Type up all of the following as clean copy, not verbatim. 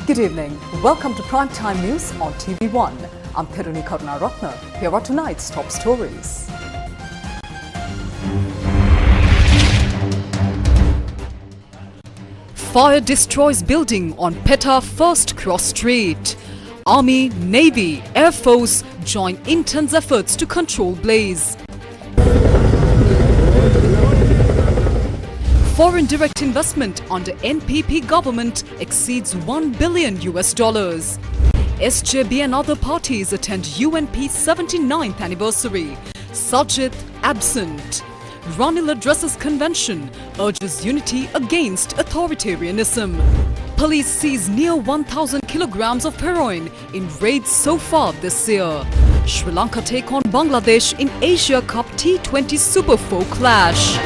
Good evening. Welcome to Primetime News on TV1. I'm Peruni Karunaratna. Here are tonight's top stories. Fire destroys building on Peta First Cross Street. Army, Navy, Air Force join intense efforts to control blaze. Foreign direct investment under NPP government exceeds $1 billion. SJB and other parties attend UNP's 79th anniversary. Sajid absent. Ranil addresses convention, urges unity against authoritarianism. Police seize near 1,000 kilograms of heroin in raids so far this year. Sri Lanka take on Bangladesh in Asia Cup T20 Super 4 clash.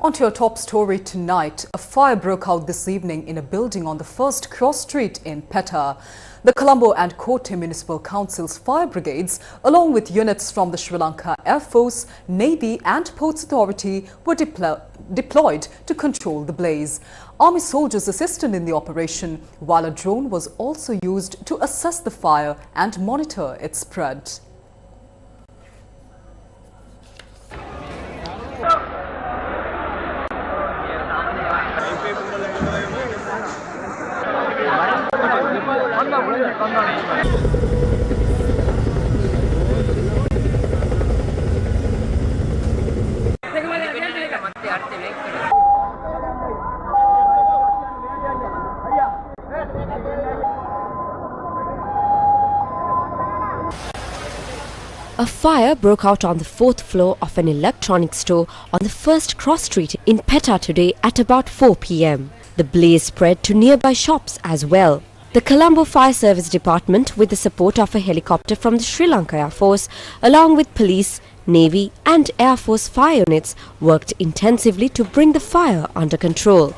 On to your top story tonight. A fire broke out this evening in a building on the First Cross Street in Peta. The Colombo and Kotte Municipal Council's fire brigades, along with units from the Sri Lanka Air Force, Navy and Ports Authority, were deployed to control the blaze. Army soldiers assisted in the operation, while a drone was also used to assess the fire and monitor its spread. A fire broke out on the 4th floor of an electronics store on the First Cross Street in Peta today at about 4 p.m. The blaze spread to nearby shops as well. The Colombo Fire Service Department, with the support of a helicopter from the Sri Lanka Air Force, along with police, Navy and Air Force fire units, worked intensively to bring the fire under control.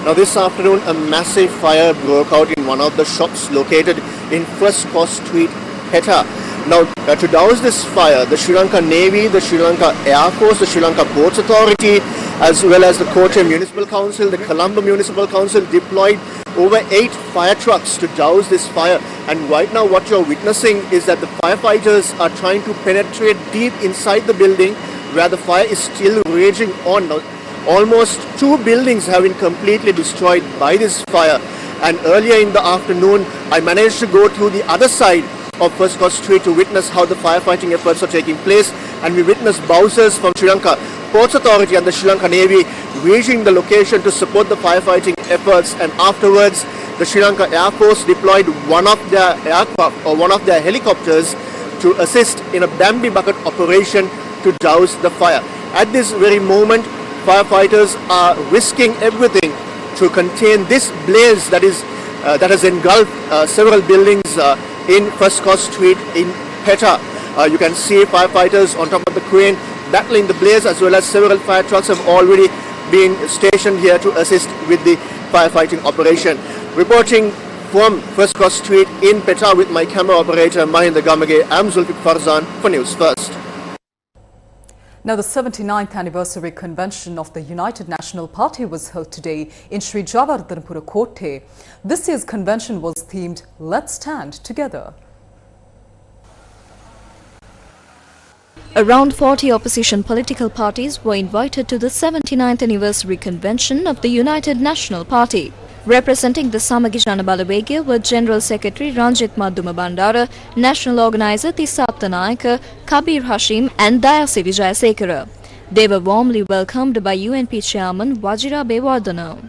Now this afternoon, a massive fire broke out in one of the shops located in First Cross Street, Peta. Now to douse this fire, the Sri Lanka Navy, the Sri Lanka Air Force, the Sri Lanka Ports Authority, as well as the Kotte Municipal Council, the Colombo Municipal Council deployed over 8 fire trucks to douse this fire. And right now what you're witnessing is that the firefighters are trying to penetrate deep inside the building where the fire is still raging on. Now, almost 2 buildings have been completely destroyed by this fire, and earlier in the afternoon I managed to go to the other side of First Cross Street to witness how the firefighting efforts are taking place, and we witnessed bouncers from Sri Lanka Ports Authority and the Sri Lanka Navy reaching the location to support the firefighting efforts, and afterwards the Sri Lanka Air Force deployed one of their aircraft or one of their helicopters to assist in a Bambi bucket operation to douse the fire. At this very moment, firefighters are risking everything to contain this blaze that has engulfed several buildings in First Cross Street in Peta. You can see firefighters on top of the crane battling the blaze, as well as several fire trucks have already been stationed here to assist with the firefighting operation. Reporting from First Cross Street in Peta with my camera operator Mahinda Gamage, I'm Zulfikar Farzan for Newsfirst. Now, the 79th anniversary convention of the United National Party was held today in Sri Javardhanapura Kotte. This year's convention was themed Let's Stand Together. Around 40 opposition political parties were invited to the 79th anniversary convention of the United National Party. Representing the Samagi Jana Balawegaya were General Secretary Ranjit Madhuma Bandara, National Organizer Tissa Aptanayaka, Kabir Hashim and Dayasi Vijayasekara. They were warmly welcomed by UNP Chairman Wajira Bewardena.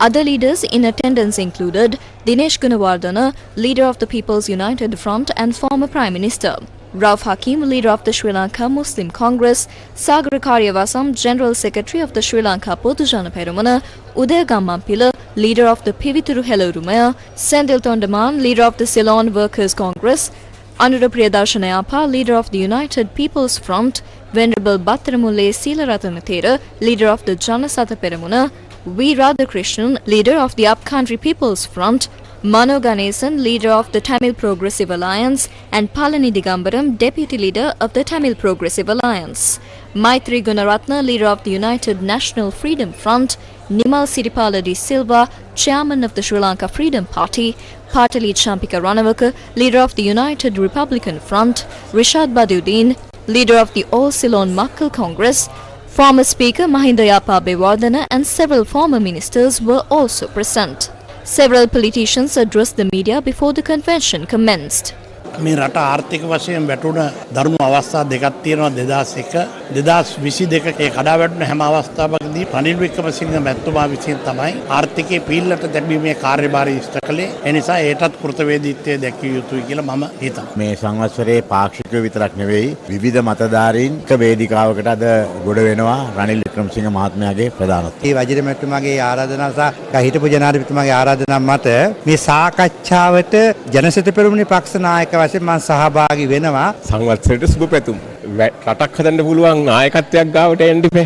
Other leaders in attendance included Dinesh Gunawardena, leader of the People's United Front and former Prime Minister; Rauf Hakim, leader of the Sri Lanka Muslim Congress; Sagar Karyawasam, General Secretary of the Sri Lanka Podujana Peramuna; Udaya Gammampila, leader of the Pivituru Helurumaya; Sendil Tondaman, leader of the Ceylon Workers Congress; Anura Priyadarshana, leader of the United People's Front; Venerable Battaramulle Seelarathanathera, leader of the Janasatha Peramuna; V. Radhakrishnan, leader of the Upcountry People's Front; Mano Ganesan, leader of the Tamil Progressive Alliance, and Palani Digambaram, deputy leader of the Tamil Progressive Alliance; Maitri Gunaratna, leader of the United National Freedom Front; Nimal Siripala de Silva, chairman of the Sri Lanka Freedom Party; Patali Champika Ranawaka, leader of the United Republican Front; Rishad Badiuddin, leader of the All Ceylon Makkal Congress; former Speaker Mahinda Yapa Abewardena and several former ministers were also present. Several politicians addressed the media before the convention commenced. මේ රට ආර්ථික වශයෙන් වැටුණ දරුණු අවස්ථා දෙකක් තියෙනවා 2001 2022 ඒ කඩා වැටුණ හැම අවස්ථාවකදී රනිල් වික්‍රමසිංහ මැතිතුමා විසින් තමයි ආර්ථිකයේ පිළිලට දැමීමේ කාර්යභාරය ඉෂ්ට කළේ. ඒ නිසා ඒටත් කෘතවේදීත්වය දැක්විය යුතුයි කියලා මම හිතනවා. මේ සංවත්සරයේ පාක්ෂිකව විතරක් නෙවෙයි විවිධ මතධාරීන් එක වේදිකාවකට අද ගොඩ වෙනවා රනිල් වික්‍රමසිංහ මහත්මයාගේ ප්‍රධානත්වයෙන්. මේ වජිර මැතිතුමාගේ ආරාධනාව සහ හිටපු ජනාධිපතිතුමාගේ ආරාධනාව මත මේ සාකච්ඡාවට ජනසිත පෙරමුණේ පක්ෂ නායක වශයෙන් මම සහභාගී වෙනවා. සංවත්සරයට සුබ පැතුම්. රටක් හදන්න පුළුවන් නායකත්වයක් ගාවට එන්න ඉපේ.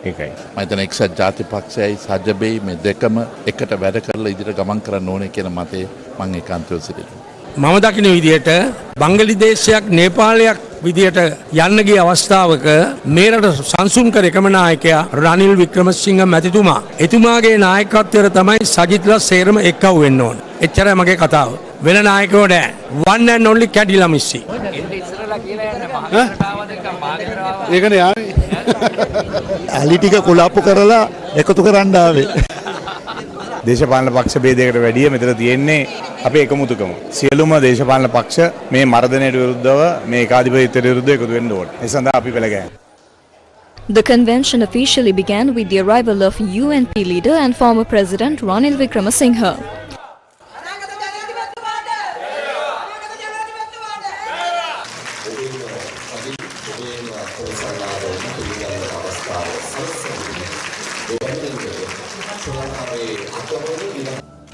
ඒකයි. මම හිතන එක්සත් ජාතික පක්ෂයයි සජ්ජබෙයි මේ දෙකම එකට වැඩ කරලා ඉදිරියට ගමන් කරන්න ඕනේ කියන මතය මම ඒකාන්තව සිටිනවා. මම දකින විදිහට බංගලිදේශයක් නේපාලයක් විදිහට යන්න ගිය අවස්ථාවක මේ රට සංසුන් කර එකම නායකයා රනිල් වික්‍රමසිංහ මැතිතුමා. එතුමාගේ නායකත්වයට තමයි සජිත්ලා සේරම එක්කව වෙන්න ඕන. එච්චරයි මගේ කතාව. වෙන නායකයෝ නෑ. one and only කැඩිලා මිස්සි. ඒකනේ ආවේ. ඇලි ටික කුලප්පු කරලා එකතු කරන්න ආවේ. දේශපාලන පක්ෂ ભેදයකට වැඩිය මෙතන තියෙන්නේ අපේ එකමුතුකම. සියලුම දේශපාලන පක්ෂ මේ මර්ධනයට විරුද්ධව මේ ඒකාධිපතිත්වයට විරුද්ධව එකතු වෙන්න ඕනේ. ඒ සඳහා අපි පෙළගැහෙනවා. The convention officially began with the arrival of UNP leader and former President Ranil Wickremesinghe.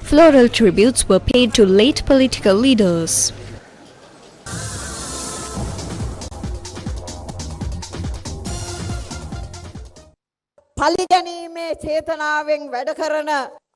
Floral tributes were paid to late political leaders. පලිගැනීමේ චේතනාවෙන් වැඩ කරන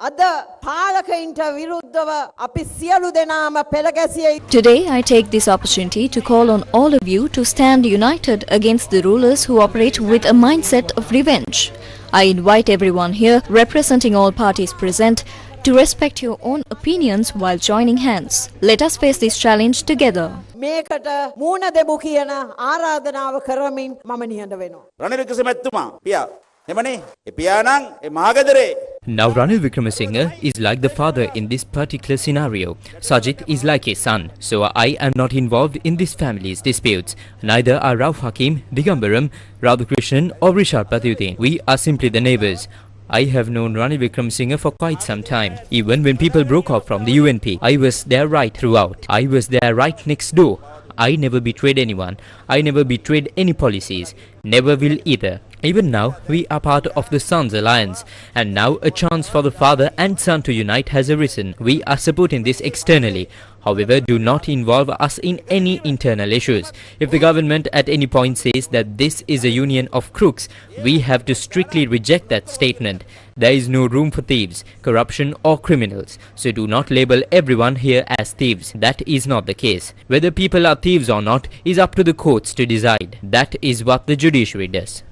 අද පාලකයින්ට විරුද්ධව අපි සියලු දෙනාම පෙළගැසිය යුතුයි. Today I take this opportunity to call on all of you to stand united against the rulers who operate with a mindset of revenge. I invite everyone here, representing all parties present, to respect your own opinions while joining hands. Let us face this challenge together. මේකට මූණ දෙමු කියන ආරාධනාව කරමින් මම නිහඬ වෙනවා. රනිල් වික්‍රමසිංහ පියා එමනේ ඒ පියාණන් ඒ මහගෙදරේ. Now Ranil Wickremesinghe is like the father in this particular scenario. Sajit is like his son, so I am not involved in this family's disputes. Neither are Rauf Hakim, Digambaram, Radhakrishnan or Rishad Badiuddin. We are simply the neighbours. I have known Ranil Wickremesinghe for quite some time. Even when people broke off from the UNP, I was there right throughout. I was there right next door. I never betrayed anyone. I never betrayed any policies. Never will either. Even now, we are part of the Sons Alliance, and now a chance for the father and son to unite has arisen. We are supporting this externally. However, do not involve us in any internal issues. If the government at any point says that this is a union of crooks, we have to strictly reject that statement. There is no room for thieves, corruption or criminals. So do not label everyone here as thieves. That is not the case. Whether people are thieves or not is up to the courts to decide. That is what the judiciary does.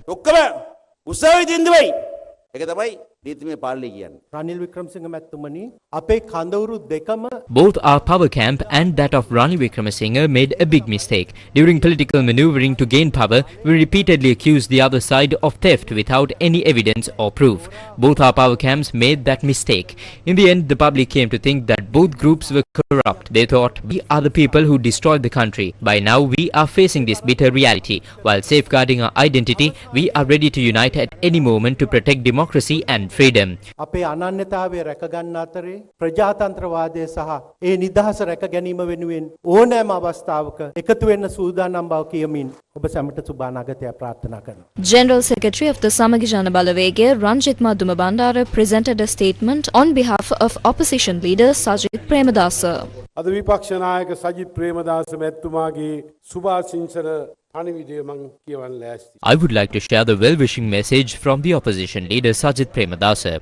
Ranil Wickremesinghe මැතිතුමනි අපේ කඳවුරු දෙකම Both our power camp and that of Ranil Wickremesinghe made a big mistake. During political maneuvering to gain power, we repeatedly accused the other side of theft without any evidence or proof. Both our power camps made that mistake. In the end, the public came to think that both groups were corrupt. They thought we are the people who destroyed the country. By now, we are facing this bitter reality. While safeguarding our identity, we are ready to unite at any moment to protect democracy and freedom. අපේ අනන්‍යතාවය රැක ගන්න අතරේ ප්‍රජාතන්ත්‍රවාදය සහ ඒ නිදහස රැක ගැනීම වෙනුවෙන් ඕනෑම අවස්ථාවක එකතු වෙන්න සූදානම් බව කියමින් ඔබ සැමට සුබ අනාගතයක් ප්‍රාර්ථනා කරනවා. General Secretary of the Samagijana Balawegaya, Ranjit Maduma Bandara, presented a statement on behalf of opposition leader Sajith Premadasa. අද විපක්ෂ නායක සජිත් ප්‍රේමදාස මැතිතුමාගේ සුභාශිංසන පණිවිඩය මම කියවන්න ලෑස්ති. I would like to share the well-wishing message from the opposition leader Sajith Premadasa.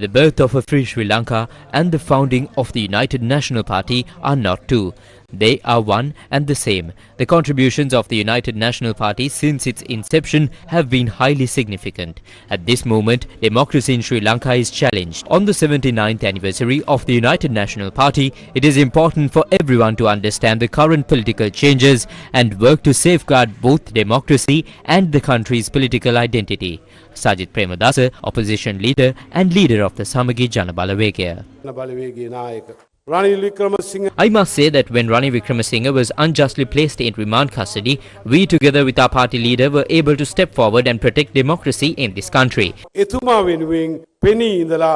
The birth of a free Sri Lanka and the founding of the United National Party are not two. They are one and the same. The contributions of the United National Party since its inception have been highly significant. At this moment, democracy in Sri Lanka is challenged. On the 79th anniversary of the United National Party, it is important for everyone to understand the current political changes and work to safeguard both democracy and the country's political identity. Sajith Premadasa, opposition leader and leader of the Samagijana Balawegaya. I must say that when Ranil Wickremesinghe was unjustly placed in remand custody, we together with our party leader were able to step forward and protect democracy in this country. එතුමා වෙනුවෙන් පෙනී ඉඳලා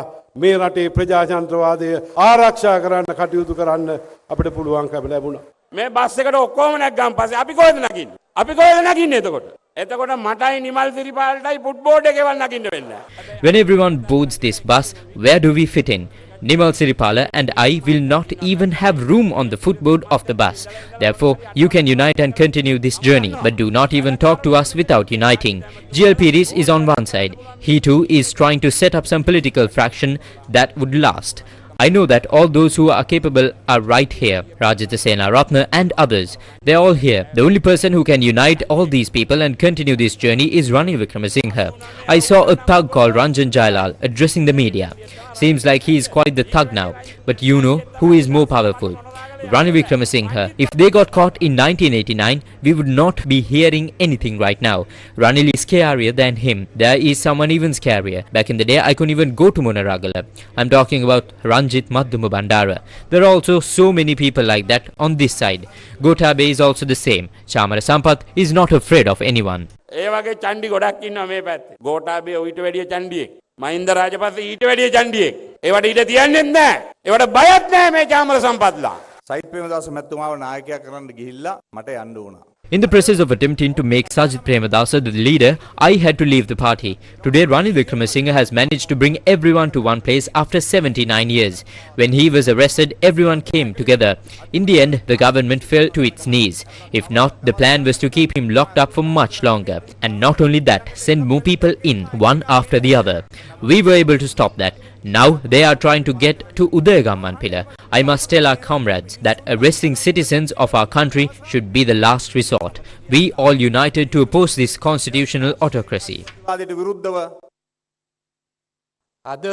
මේ රටේ ප්‍රජාතන්ත්‍රවාදය ආරක්ෂා කරන්න කටයුතු කරන්න අපිට පුළුවන්කම ලැබුණා. මේ බස් එකට ඔක්කොම නැග්ගන් පස්සේ අපි කොහෙද නගින්නේ? අපි කොහෙද නගින්නේ එතකොට? එතකොට මටයි නිමල් සිරිපාලටයි ෆුට්බෝඩ් එකේ වන් නගින්න වෙන්නේ. When everyone boards this bus, where do we fit in? Nimal Siripala and I will not even have room on the footboard of the bus. Therefore, you can unite and continue this journey, but do not even talk to us without uniting. GL Pires is on one side. He too is trying to set up some political fraction that would last. I know that all those who are capable are right here. Rajitha Sena Ratna and others. They are all here. The only person who can unite all these people and continue this journey is Ranil Wickremesinghe. I saw a thug called Ranjan Jailal addressing the media. Seems like he is quite the thug now. But you know who is more powerful? Ranil Wickremesinghe. If they got caught in 1989, we would not be hearing anything right now. Ranil is scarier than him. There is someone even scarier. Back in the day, I couldn't even go to Monaragala. I'm talking about Ranjit Maduma Bandara. There are also so many people like that on this side. Gotabe is also the same. Chamara Sampath is not afraid of anyone. ඒ වගේ චණ්ඩි ගොඩක් ඉන්නවා මේ පැත්තේ. ගෝඨාභය ඊට වැඩිය චණ්ඩියෙක්. මහින්ද රාජපක්ෂ ඊට වැඩිය චණ්ඩියෙක්. ඒවට ඊට තියන්නේ නැහැ. ඒවට බයත් නැහැ මේ චාමර සම්පත්ලා. සයිත් ප්‍රේමදාස මැතිතුමාව नायकයා කරන්න ගිහිල්ලා මට යන්න වුණා. In the process of attempting to make Sajith Premadasa the leader, I had to leave the party. Today, Ranil Wickremesinghe has managed to bring everyone to one place after 79 years. When he was arrested, everyone came together. In the end, the government fell to its knees. If not, the plan was to keep him locked up for much longer. And not only that, send more people in, one after the other. We were able to stop that. Now they are trying to get to Udayagammanpila. I must tell our comrades that arresting citizens of our country should be the last resort. We all united to oppose this constitutional autocracy. අද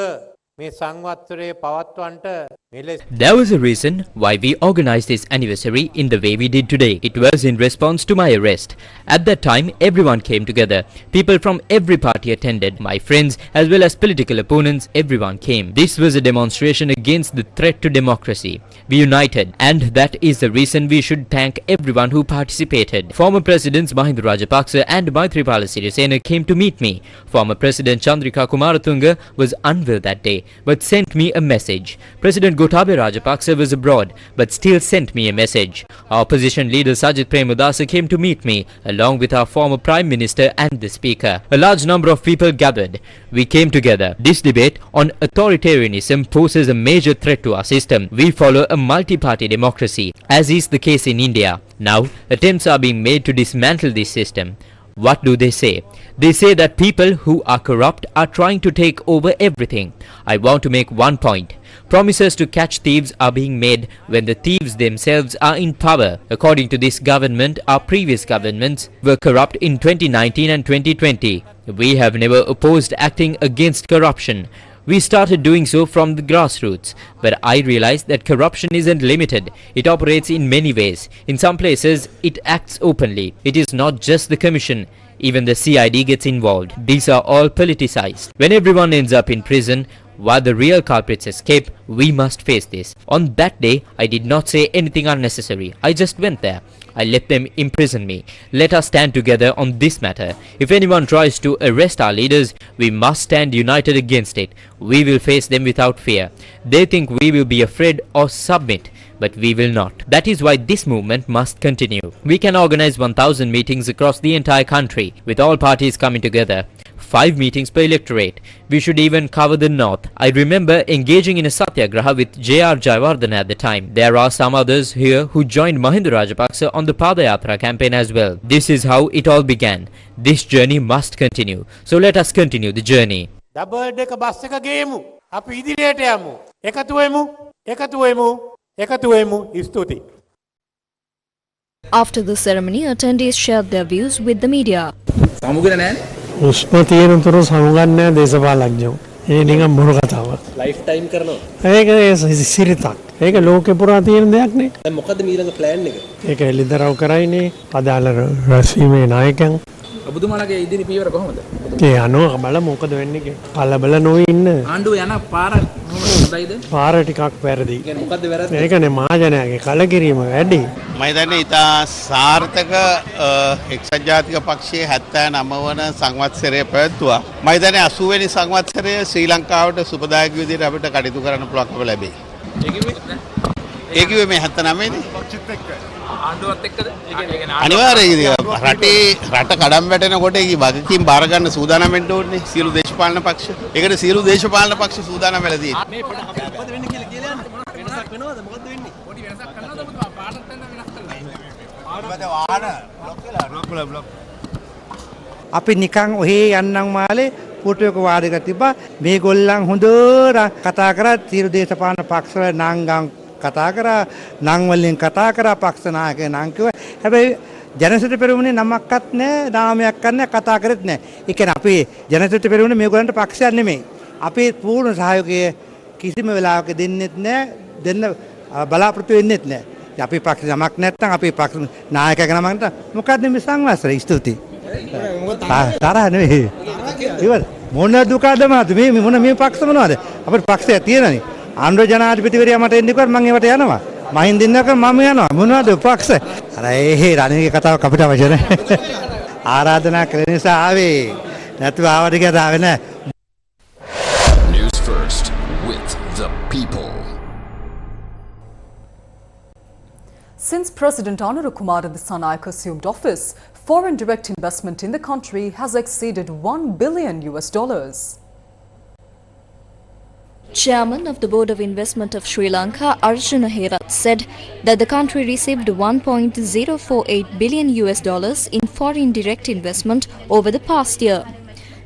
මේ සංවත්සරයේ පවත්වන්නට There was a reason why we organized this anniversary in the way we did today. It was in response to my arrest. At that time, everyone came together. People from every party attended. My friends, as well as political opponents, everyone came. This was a demonstration against the threat to democracy. We united, and that is the reason we should thank everyone who participated. Former Presidents Mahinda Rajapaksa and Maithripala Sirisena came to meet me. Former President Chandrika Kumaratunga was unwell that day, but sent me a message. President Gotabaya Rajapaksa was abroad, but still sent me a message. Our opposition leader Sajith Premadasa came to meet me, along with our former Prime Minister and the Speaker. A large number of people gathered. We came together. This debate on authoritarianism poses a major threat to our system. We follow a multi-party democracy, as is the case in India. Now, attempts are being made to dismantle this system. What do they say? They say that people who are corrupt are trying to take over everything. I want to make one point. Promises to catch thieves are being made when the thieves themselves are in power. According to this government, our previous governments were corrupt in 2019 and 2020. We have never opposed acting against corruption. We started doing so from the grassroots, but I realized that corruption isn't limited. It operates in many ways. In some places, it acts openly. It is not just the commission. Even the CID gets involved. These are all politicized. When everyone ends up in prison, While the real culprits escape, we must face this. On that day, I did not say anything unnecessary. I just went there. I let them imprison me. Let us stand together on this matter. If anyone tries to arrest our leaders, we must stand united against it. We will face them without fear. They think we will be afraid or submit, but we will not. That is why this movement must continue. We can organize 1,000 meetings across the entire country, with all parties coming together. 5 meetings per electorate. We should even cover the north. I remember engaging in a satyagraha with J.R. Jayawardena at the time. There are some others here who joined Mahinda Rajapaksa on the Padayatra campaign as well. This is how it all began. This journey must continue. So let us continue the journey. Double decker bus එක ගේමු. අපි ඉදිරියට යමු. එකතු වෙමු. එකතු වෙමු. එකතු වෙමු. ස්තුතියි. After the ceremony, attendees shared their views with the media. උස්ම තියෙන තුරු සමුගන්නේ දේශපාලඥයෝ. ඒ නිකන් බොරු කතාවක්. ලයිෆ් ටයිම් කරනවා. ඒක සිරිතක්. ඒක ලෝකේ පුරා තියෙන දෙයක් නේ. දැන් මොකද්ද ඊළඟ ප්ලෑන් එක? ඒක එළිදරව් කරයිනේ. අදාළ රැස්වීමේ නායකයන්. ඔබතුමාලගේ ඉදිරි පියවර කොහොමද? ඒ අනෝ බලමු මොකද වෙන්නේ කියලා. කලබල නොවී ඉන්න. ආණ්ඩුව යන පාර හොඳයිද? පාර ටිකක් වැරදි. කියන්නේ මොකද්ද වැරද්ද? ඒකනේ මහජනයාගේ කලකිරීම වැඩි. මම හිතන්නේ ඉතා සාර්ථක එක්සත් ජාතික පක්ෂයේ 79 වන සංවත්සරය පැවැත්වුවා. මම හිතන්නේ 80 වෙනි සංවත්සරය ශ්‍රී ලංකාවට සුබදායක විදිහට අපිට කටයුතු කරන්න පුළුවන්කම ලැබෙයි. ඒ කිව්වේ මේ 79 නේ? පක්ෂෙත් එක්ක. ආණ්ඩුවත් එක්කද? අනිවාර්යයෙන් රට කඩම් වැටෙනකොට ඒ වගකීම් බාර ගන්න සූදානම් වෙන්න ඕනේ සියලු දේශපාලන පක්ෂ. ඒකට සියලු දේශපාලන පක්ෂ සූදානම් වෙලා තියෙනවා. මේ මොකද වෙන්නේ කියලා යන්න. වෙනසක් වෙනවද? මොකද වෙන්නේ? පොඩි වෙනසක් කරනවද ඔබතුමා? පාටත් වෙන වෙනස් කරලා. අපි නිකන් ඔහේ යන්නම් මාලේ පුටුවක වාඩික තිබ්බා. මේගොල්ලන් හොඳට කතා කරා සියලු දේශපාලන පක්ෂවල නාංගම් කතා කරා නම් වලින් කතා කරා පක්ෂ නායකයන් නම් කිව්වා. හැබැයි ජනසිත පෙරමුණේ නමක්වත් නැහැ, නාමයක්වත් නැහැ, කතා කරෙත් නැහැ. ඒ කියන්නේ අපි ජනසිත පෙරමුණේ මේගොල්ලන්ට පක්ෂයක් නෙමෙයි. අපි පූර්ණ සහයෝගය කිසිම වෙලාවක දෙන්නෙත් නැහැ, දෙන්න බලාපොරොත්තු වෙන්නෙත් නැහැ. අපි පක්ෂ නමක් නැත්නම් අපි පක්ෂ නායකයෙක් නමක් නැත්නම් මොකද්ද මේ සංවාසය? ස්තුතියි. තරහ නෙවෙයි. ඉවර මොන දුකද මාත් මේ පක්ෂ මොනවද? අපේ පක්ෂයක් තියෙනනේ. ආණ්ඩුව ජනාධිපතිවරයා මට එන්න කිව්වත් මම ඒවට යනවා. මහින්දින් නැක මම යනවා. මොනවද පක්ෂ? අර ඒ රණීගේ කතාවක් අපිට අවශ්‍ය නැහැ. ආරාධනා කළ නිසා ආවේ. නැතුව ආවට ගියාට ආවේ නැහැ. Newsfirst with the people. Since President Anura Kumar Dissanayake assumed office, foreign direct investment in the country has exceeded $1 billion. Chairman of the Board of Investment of Sri Lanka, Arjuna Herath, said that the country received $1.048 billion in foreign direct investment over the past year.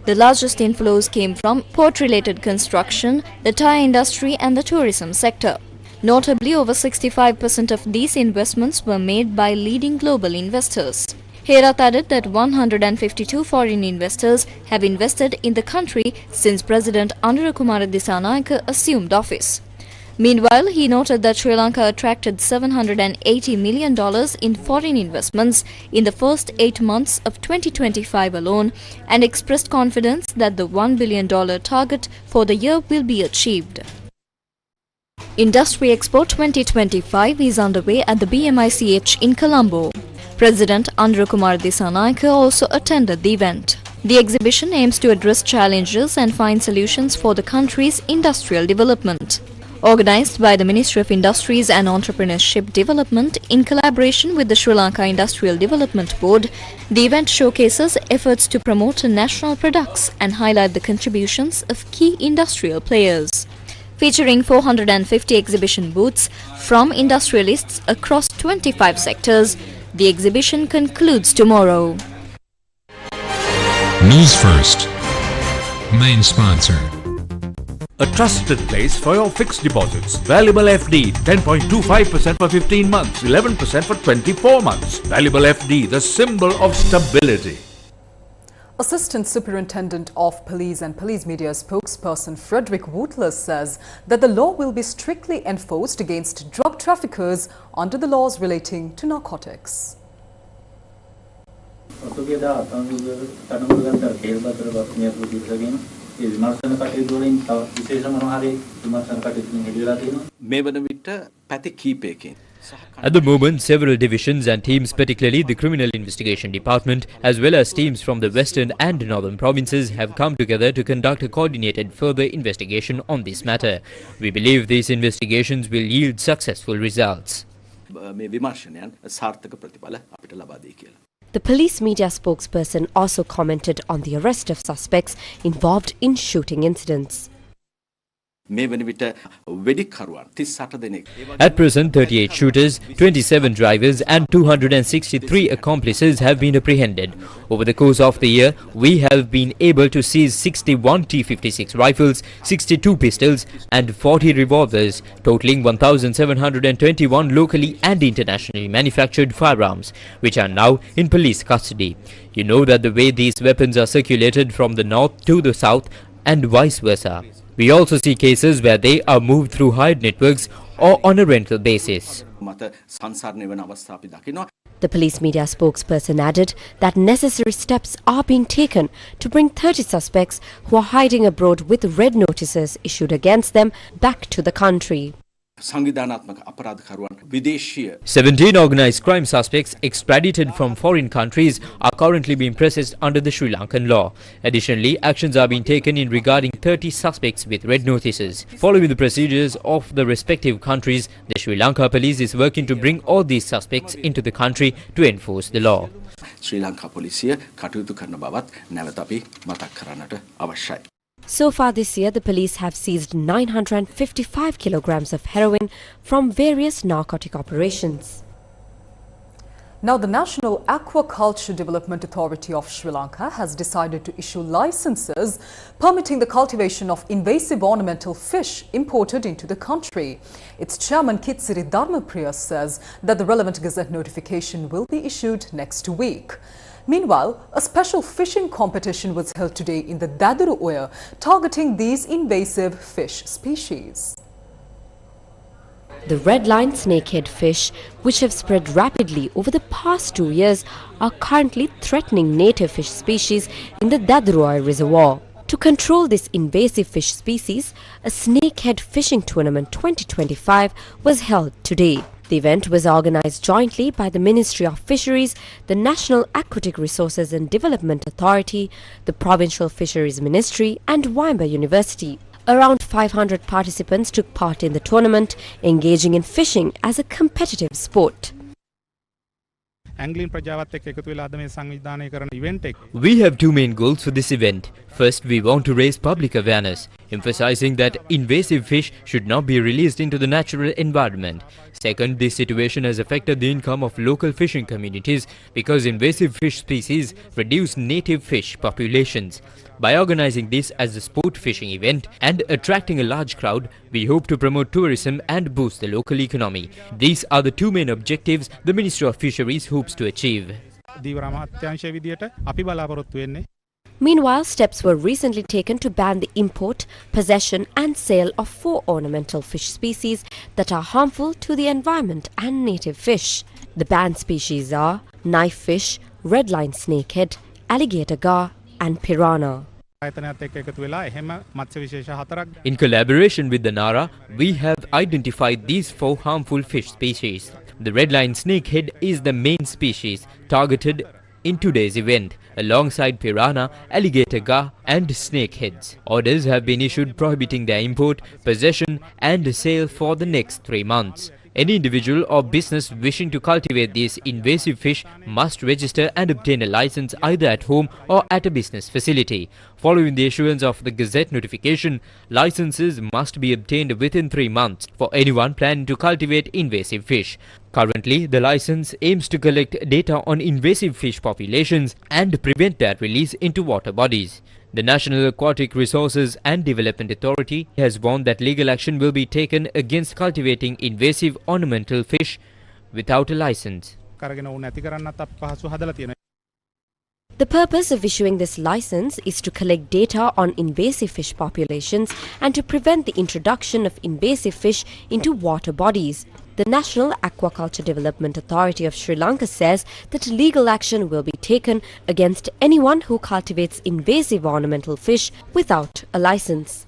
The largest inflows came from port-related construction, the tyre industry and the tourism sector. Notably, over 65% of these investments were made by leading global investors. Herath added that 152 foreign investors have invested in the country since President Anura Kumar Dissanayake assumed office. Meanwhile, he noted that Sri Lanka attracted $780 million in foreign investments in the first 8 months of 2025 alone and expressed confidence that the $1 billion target for the year will be achieved. Industry Expo 2025 is underway at the BMICH in Colombo. President Anura Kumar Dissanayake also attended the event. The exhibition aims to address challenges and find solutions for the country's industrial development. Organized by the Ministry of Industries and Entrepreneurship Development in collaboration with the Sri Lanka Industrial Development Board, the event showcases efforts to promote national products and highlight the contributions of key industrial players. Featuring 450 exhibition booths from industrialists across 25 sectors, the exhibition concludes tomorrow. Newsfirst, main sponsor. A trusted place for your fixed deposits. Valuable FD, 10.25% for 15 months, 11% for 24 months. Valuable FD, the symbol of stability. Assistant Superintendent of Police and Police Media spokesperson Frederick Wootler says that the law will be strictly enforced against drug traffickers under the laws relating to narcotics. ඒ විමර්ශන කටයුතු වලින් තව විශේෂ මොනවා හරි විමර්ශන කටයුතු හෙළිලා තියෙනවා. මේ වන විට පැති කීපයකින් At the moment, several divisions and teams, particularly the Criminal Investigation Department, as well as teams from the western and northern provinces, have come together to conduct a coordinated further investigation on this matter. We believe these investigations will yield successful results. මේ විමර්ශනයන් සාර්ථක ප්‍රතිඵල අපිට ලබා දෙයි කියලා. The police media spokesperson also commented on the arrest of suspects involved in shooting incidents. මේ වන විට වෙඩික්කරුවන් 38 දෙනෙක්. At present, 38 shooters, 27 drivers and 263 accomplices have been apprehended. Over the course of the year, we have been able to seize 61 T-56 rifles, 62 pistols and 40 revolvers, totaling 1,721 locally and internationally manufactured firearms, which are now in police custody. You know that the way these weapons are circulated from the north to the south and vice versa. We also see cases where they are moved through hired networks or on a rental basis. The police media spokesperson added that necessary steps are being taken to bring 30 suspects who are hiding abroad with red notices issued against them back to the country. 17 organized crime suspects extradited from foreign countries are currently being processed under the Sri Lankan law. Additionally, actions are being taken in regarding 30 suspects with red notices. Following the procedures of the respective countries, the Sri Lanka police is working to bring all these suspects into the country to enforce the law. ශ්‍රී ලංකා පොලිසිය කටයුතු කරන බවත් නැවත අපි මතක් කරන්නට අවශ්‍යයි. So far this year, the police have seized 955 kilograms of heroin from various narcotic operations. Now, the National Aquaculture Development Authority of Sri Lanka has decided to issue licenses permitting the cultivation of invasive ornamental fish imported into the country. Its chairman Kitsiri Dharmapriya says that the relevant gazette notification will be issued next week. Meanwhile, a special fishing competition was held today in the Daduru Oya, targeting these invasive fish species. The red-line snakehead fish, which have spread rapidly over the past 2 years, are currently threatening native fish species in the Daduru Oya reservoir. To control this invasive fish species, a snakehead fishing tournament 2025 was held today. The event was organized jointly by the Ministry of Fisheries, the National Aquatic Resources and Development Authority, the Provincial Fisheries Ministry and Wimber University. Around 500 participants took part in the tournament, engaging in fishing as a competitive sport. We have two main goals for this event. First, we want to raise public awareness, emphasizing that invasive fish should not be released into the natural environment. Second, this situation has affected the income of local fishing communities because invasive fish species reduce native fish populations. By organizing this as a sport fishing event and attracting a large crowd, we hope to promote tourism and boost the local economy. These are the two main objectives the Ministry of Fisheries hopes to achieve. Meanwhile, steps were recently taken to ban the import, possession and sale of 4 ornamental fish species that are harmful to the environment and native fish. The banned species are knife fish, red-line snakehead, alligator gar and piranha. In collaboration with the NARA, we have identified these 4 harmful fish species. The red-line snakehead is the main species targeted in today's event, alongside piranha, alligator gar and snakeheads. Orders have been issued prohibiting their import, possession and sale for the next 3 months. Any individual or business wishing to cultivate these invasive fish must register and obtain a license either at home or at a business facility. Following the issuance of the Gazette notification, licenses must be obtained within 3 months for anyone planning to cultivate invasive fish. Currently, the license aims to collect data on invasive fish populations and prevent their release into water bodies. The National Aquatic Resources and Development Authority has warned that legal action will be taken against cultivating invasive ornamental fish without a license. The purpose of issuing this license is to collect data on invasive fish populations and to prevent the introduction of invasive fish into water bodies. The National Aquaculture Development Authority of Sri Lanka says that legal action will be taken against anyone who cultivates invasive ornamental fish without a license.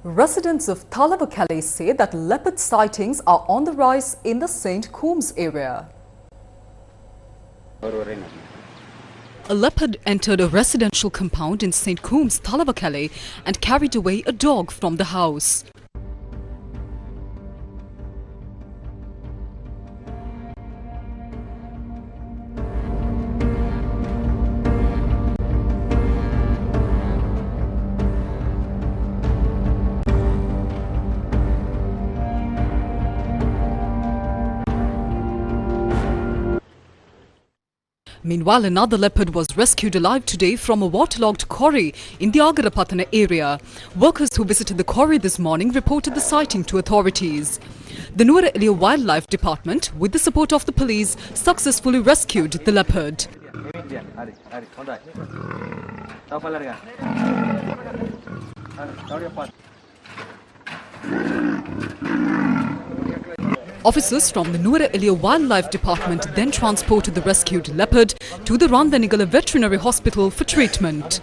Residents of Thalawakale say that leopard sightings are on the rise in the St. Combs area. A leopard entered a residential compound in St. Combs, Thalawakale, and carried away a dog from the house. Meanwhile, another leopard was rescued alive today from a waterlogged quarry in the Agarapatana area. Workers who visited the quarry this morning reported the sighting to authorities. The Nuwara Eliya Wildlife Department, with the support of the police, successfully rescued the leopard. Officers from the Nuwara Eliya Wildlife Department then transported the rescued leopard to the Randanigala Veterinary Hospital for treatment.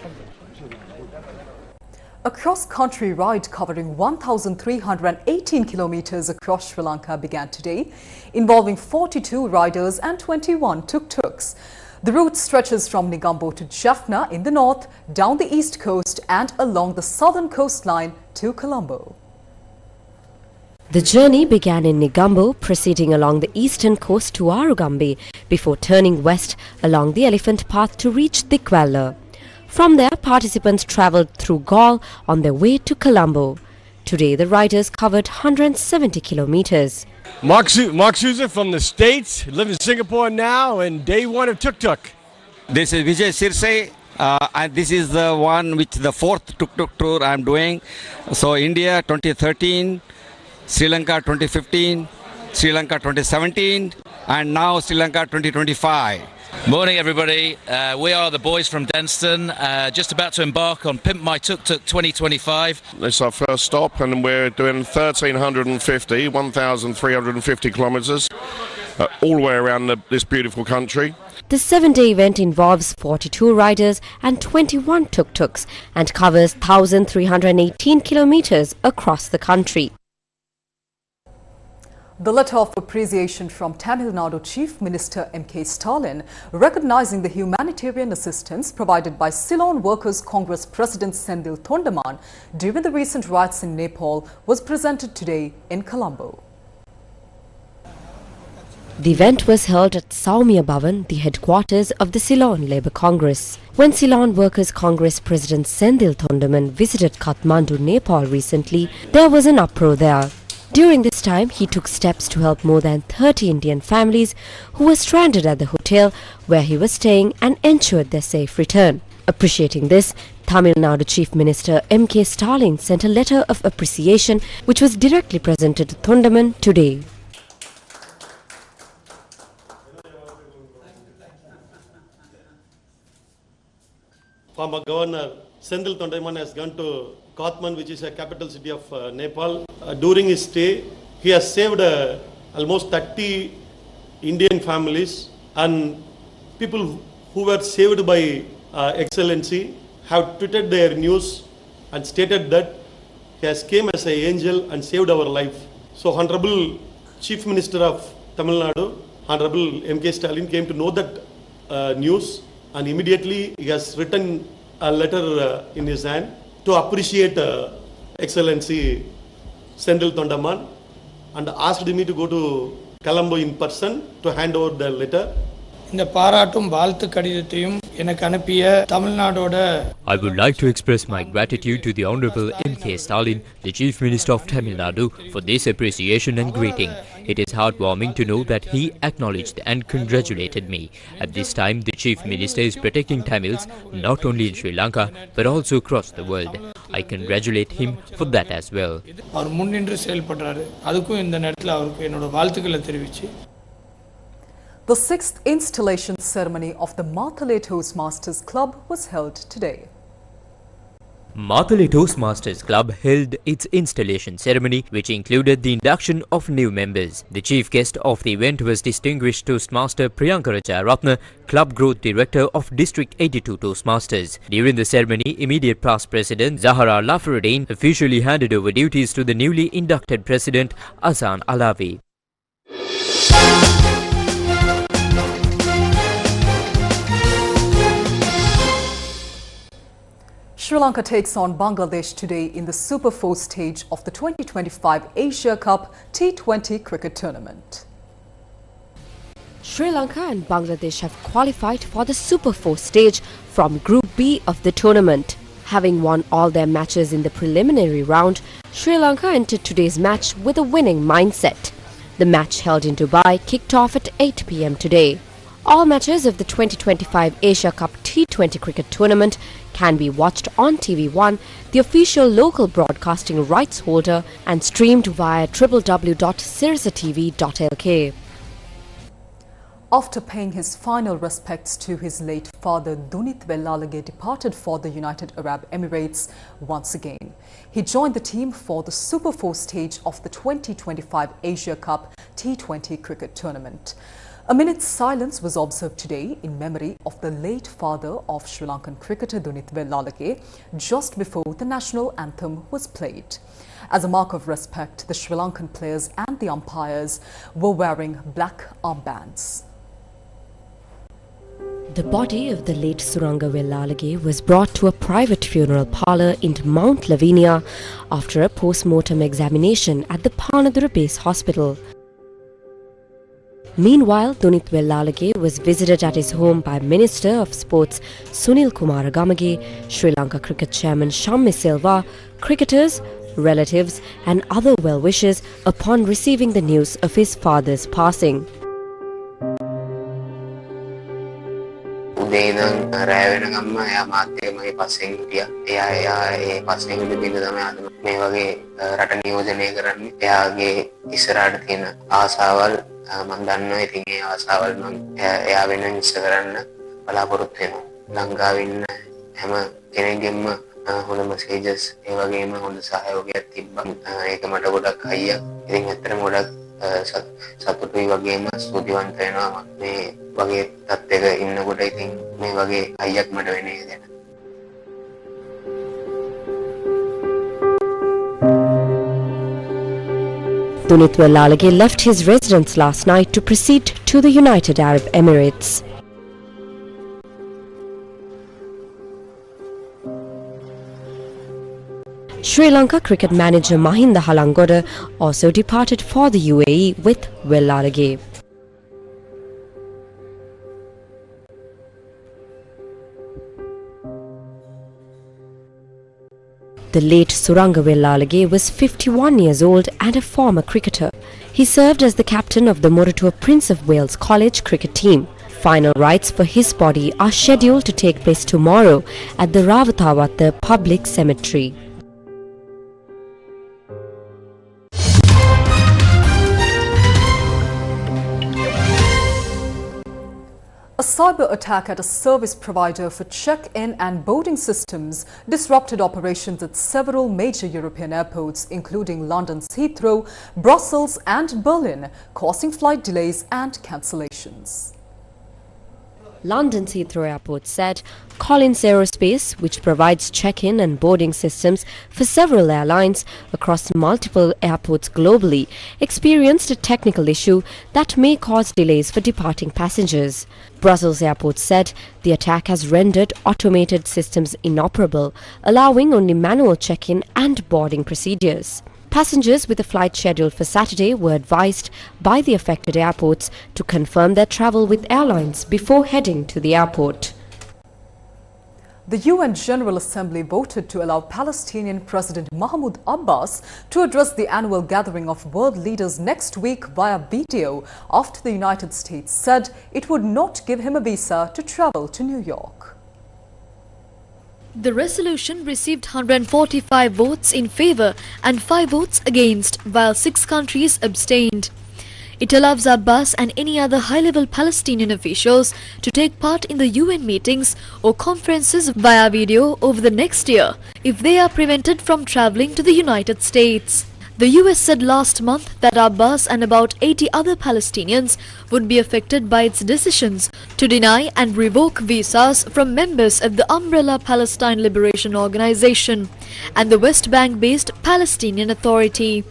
A cross-country ride covering 1,318 kilometers across Sri Lanka began today, involving 42 riders and 21 tuk-tuks. The route stretches from Negombo to Jaffna in the north, down the east coast and along the southern coastline to Colombo. The journey began in Negombo, proceeding along the eastern coast to Arugambe, before turning west along the elephant path to reach Dikwella. From there, participants travelled through Gaul on their way to Colombo. Today, the riders covered 170 kilometers. Mark Souza from the States, live in Singapore now, and day one of tuk-tuk. This is Vijay Sirse, and this is the one which the fourth tuk-tuk tour I'm doing. So India 2013, Sri Lanka 2015, Sri Lanka 2017, and now Sri Lanka 2025. Morning everybody, we are the boys from Denston, just about to embark on Pimp My Tuk Tuk 2025. This is our first stop and we're doing 1,350 kilometres all the way around this beautiful country. The 7-day event involves 42 riders and 21 tuk-tuks and covers 1,318 kilometres across the country. The letter of appreciation from Tamil Nadu Chief Minister M.K. Stalin, recognizing the humanitarian assistance provided by Ceylon Workers' Congress President Sendil Thondaman during the recent riots in Nepal, was presented today in Colombo. The event was held at Saumya Bhavan, the headquarters of the Ceylon Labour Congress. When Ceylon Workers' Congress President Sendil Thondaman visited Kathmandu, Nepal recently, there was an uproar there. During this time, he took steps to help more than 30 Indian families who were stranded at the hotel where he was staying and ensured their safe return. Appreciating this, Tamil Nadu Chief Minister M.K. Stalin sent a letter of appreciation which was directly presented to Thondaman today. Former Governor Sendil Thondaman has gone to Kathmandu, which is a capital city of Nepal. During his stay, he has saved almost 30 Indian families, and people who were saved by Excellency have tweeted their news and stated that he has came as an angel and saved our life. So Honorable Chief Minister of Tamil Nadu, Honorable M.K. Stalin came to know that news, and immediately he has written a letter in his hand to appreciate Excellency Sendil Thondaman, and asked me to go to Colombo in person to hand over the letter. இந்த பாராட்டும் வாழ்த்து கடிதத்தையும் எனக்கு அனுப்பிய தமிழ்நாடோட I would like to express my gratitude to the Honorable M.K. Stalin, the Chief Minister of Tamil Nadu, for this appreciation and greeting. It is heartwarming to know that he acknowledged and congratulated me. At this time, the Chief Minister is protecting Tamils not only in Sri Lanka but also across the world. I congratulate him for that as well. அவர் முன்னின்று செயல்படுறாரு. அதுக்கும் இந்த நேரத்தில் அவருக்கு என்னோட வாழ்த்துக்களை தெரிவிச்சு. The 6th installation ceremony of the Matale Toastmasters Club was held today. Matale Toastmasters Club held its installation ceremony, which included the induction of new members. The chief guest of the event was distinguished Toastmaster Priyanka Rajaratna, Club Growth Director of District 82 Toastmasters. During the ceremony, immediate past President Zahara Lafaruddin officially handed over duties to the newly inducted President Azan Alawi. Sri Lanka takes on Bangladesh today in the Super 4 stage of the 2025 Asia Cup T20 cricket tournament. Sri Lanka and Bangladesh have qualified for the Super 4 stage from Group B of the tournament. Having won all their matches in the preliminary round, Sri Lanka entered today's match with a winning mindset. The match held in Dubai kicked off at 8 p.m. today. All matches of the 2025 Asia Cup T20 cricket tournament can be watched on TV1, the official local broadcasting rights holder, and streamed via www.sirasatv.lk. After paying his final respects to his late father, Dunit Wellalage departed for the United Arab Emirates once again. He joined the team for the Super 4 stage of the 2025 Asia Cup T20 cricket tournament. A minute's silence was observed today in memory of the late father of Sri Lankan cricketer Dunit Wellalage just before the national anthem was played. As a mark of respect, the Sri Lankan players and the umpires were wearing black armbands. The body of the late Suranga Wellalage was brought to a private funeral parlour in Mount Lavinia after a post-mortem examination at the Panadura Base Hospital. Meanwhile, Dunit Wellalage was visited at his home by Minister of Sports Sunil Kumar Gamage, Sri Lanka cricket chairman Shammi Silva, cricketers, relatives and other well-wishers upon receiving the news of his father's passing. මම දන්නවා ඉතින් ඒ ආසාවල් මම එයා වෙන ඉස්ස කරන්න බලාපොරොත්තු වෙනවා. ලංකාවේ ඉන්න හැම කෙනෙක්ගෙම හොඳ මෙසේජස් ඒ වගේම හොඳ සහයෝගයක් තිබ්බා. ඒක මට ගොඩක් අයියක්. ඉතින් ඇත්තටම ගොඩක් සතුටුයි වගේම ස්තුතිවන්ත වෙනවා මේ වගේ තත්ත්වයක ඉන්නකොට ඉතින් මේ වගේ අයියක් මට වෙන්නේ නැහැ. Dunit Wellalage left his residence last night to proceed to the United Arab Emirates. Sri Lanka cricket manager Mahinda Halangoda also departed for the UAE with Wellalage. The late Suranga Wellalage was 51 years old and a former cricketer. He served as the captain of the Moratua Prince of Wales College cricket team. Final rites for his body are scheduled to take place tomorrow at the Ravatawata Public Cemetery. A cyber attack at a service provider for check-in and boarding systems disrupted operations at several major European airports, including London's Heathrow, Brussels and Berlin, causing flight delays and cancellations. London's Heathrow Airport said Collins Aerospace, which provides check-in and boarding systems for several airlines across multiple airports globally, experienced a technical issue that may cause delays for departing passengers. Brussels Airport said the attack has rendered automated systems inoperable, allowing only manual check-in and boarding procedures. Passengers with a flight scheduled for Saturday were advised by the affected airports to confirm their travel with airlines before heading to the airport. The UN General Assembly voted to allow Palestinian President Mahmoud Abbas to address the annual gathering of world leaders next week via video after the United States said it would not give him a visa to travel to New York. The resolution received 145 votes in favour and 5 votes against, while 6 countries abstained. It allows Abbas and any other high-level Palestinian officials to take part in the UN meetings or conferences via video over the next year if they are prevented from traveling to the United States. The US said last month that Abbas and about 80 other Palestinians would be affected by its decisions to deny and revoke visas from members of the umbrella Palestine Liberation Organization and the West Bank-based Palestinian Authority.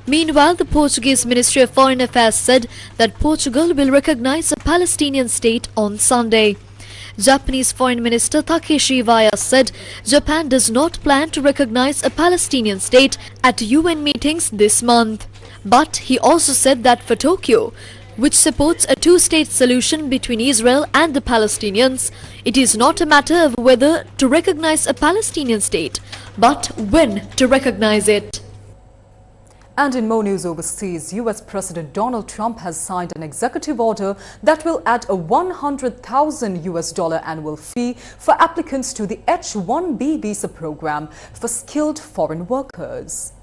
Meanwhile, the Portuguese Ministry of Foreign Affairs said that Portugal will recognize a Palestinian state on Sunday. Japanese Foreign Minister Takeshi Iwaya said Japan does not plan to recognize a Palestinian state at UN meetings this month. But he also said that for Tokyo, which supports a two-state solution between Israel and the Palestinians, it is not a matter of whether to recognize a Palestinian state, but when to recognize it. And in more news overseas, US President Donald Trump has signed an executive order that will add a $100,000 annual fee for applicants to the H-1B visa program for skilled foreign workers.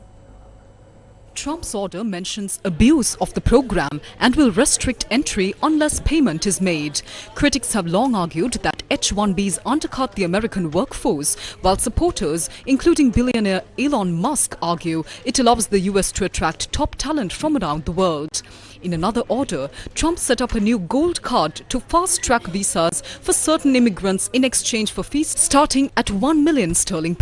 Trump's order mentions abuse of the program and will restrict entry unless payment is made. Critics have long argued that H-1Bs undercut the American workforce, while supporters, including billionaire Elon Musk, argue it allows the US to attract top talent from around the world. In another order, Trump set up a new gold card to fast-track visas for certain immigrants in exchange for fees starting at £1 million sterling.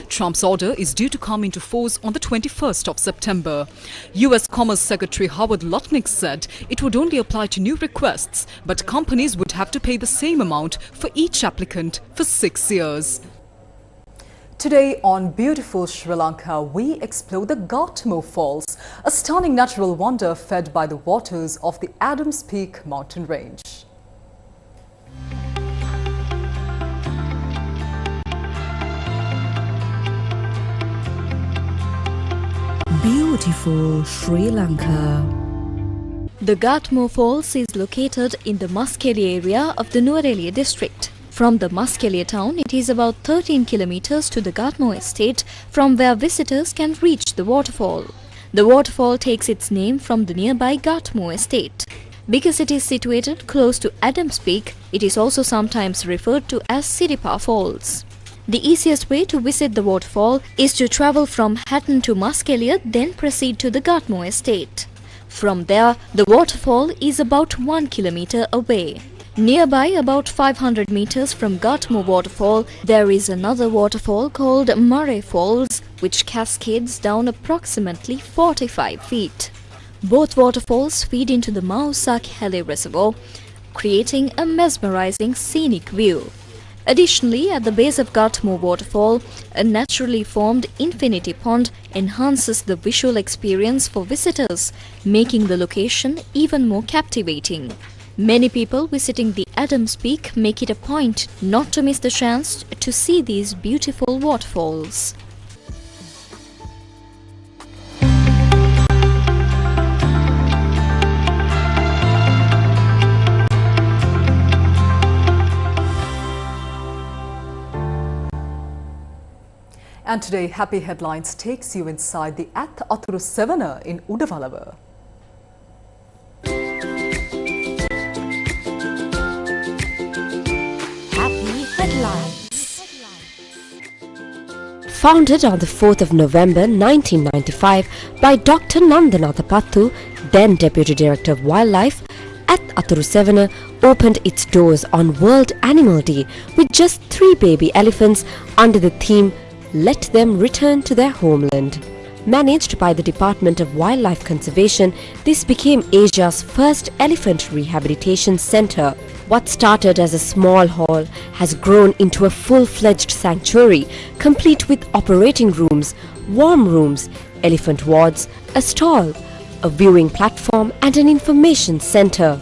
Trump's order is due to come into force on the 21st of September. US Commerce Secretary Howard Lutnick said it would only apply to new requests, but companies would have to pay the same amount for each applicant for 6 years. Today on beautiful Sri Lanka, we explore the Gatmo Falls, a stunning natural wonder fed by the waters of the Adams Peak mountain range. Beautiful Sri Lanka. The Gatmo Falls is located in the Muskeli area of the Nuwara district. From the Muskeli town, it is about 13 kilometers to the Gatmo estate, from where visitors can reach the waterfall. The waterfall takes its name from the nearby Gatmo estate. Because it is situated close to Adams Peak, it is also sometimes referred to as Siripa Falls. The easiest way to visit the waterfall is to travel from Hatton to Muskeli, then proceed to the Gatmo estate. From there, the waterfall is about 1 kilometer away. Nearby, about 500 meters from Gatmo waterfall, there is another waterfall called Murray Falls, which cascades down approximately 45 feet. Both waterfalls feed into the Mausakele Reservoir, creating a mesmerizing scenic view. Additionally, at the base of Gatmo waterfall, a naturally formed infinity pond enhances the visual experience for visitors, making the location even more captivating. Many people visiting the Adams Peak make it a point not to miss the chance to see these beautiful waterfalls. And today, Happy Headlines takes you inside the Ath Athuru Sevena in Udawalawa. Founded on the 4th of November 1995 by Dr. Nandanatha Pattu, then Deputy Director of Wildlife, Ath Athuru Sevena opened its doors on World Animal Day with just 3 baby elephants under the theme Let Them Return to Their Homeland. Managed by the Department of Wildlife Conservation, this became Asia's first elephant rehabilitation center. What started as a small hall has grown into a full-fledged sanctuary, complete with operating rooms, warm rooms, elephant wards, a stall, a viewing platform and an information center.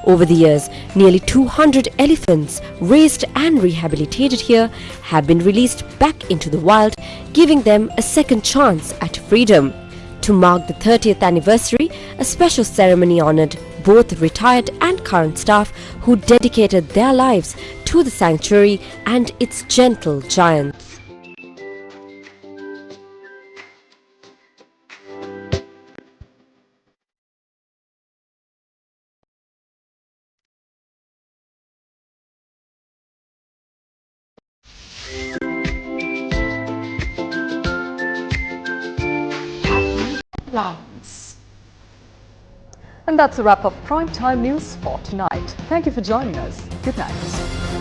Over the years, nearly 200 elephants raised and rehabilitated here have been released back into the wild, giving them a second chance at freedom. To mark the 30th anniversary, a special ceremony honored both retired and current staff who dedicated their lives to the sanctuary and its gentle giants. allowance. And that's a wrap of Primetime News for tonight. Thank you for joining us. Good night.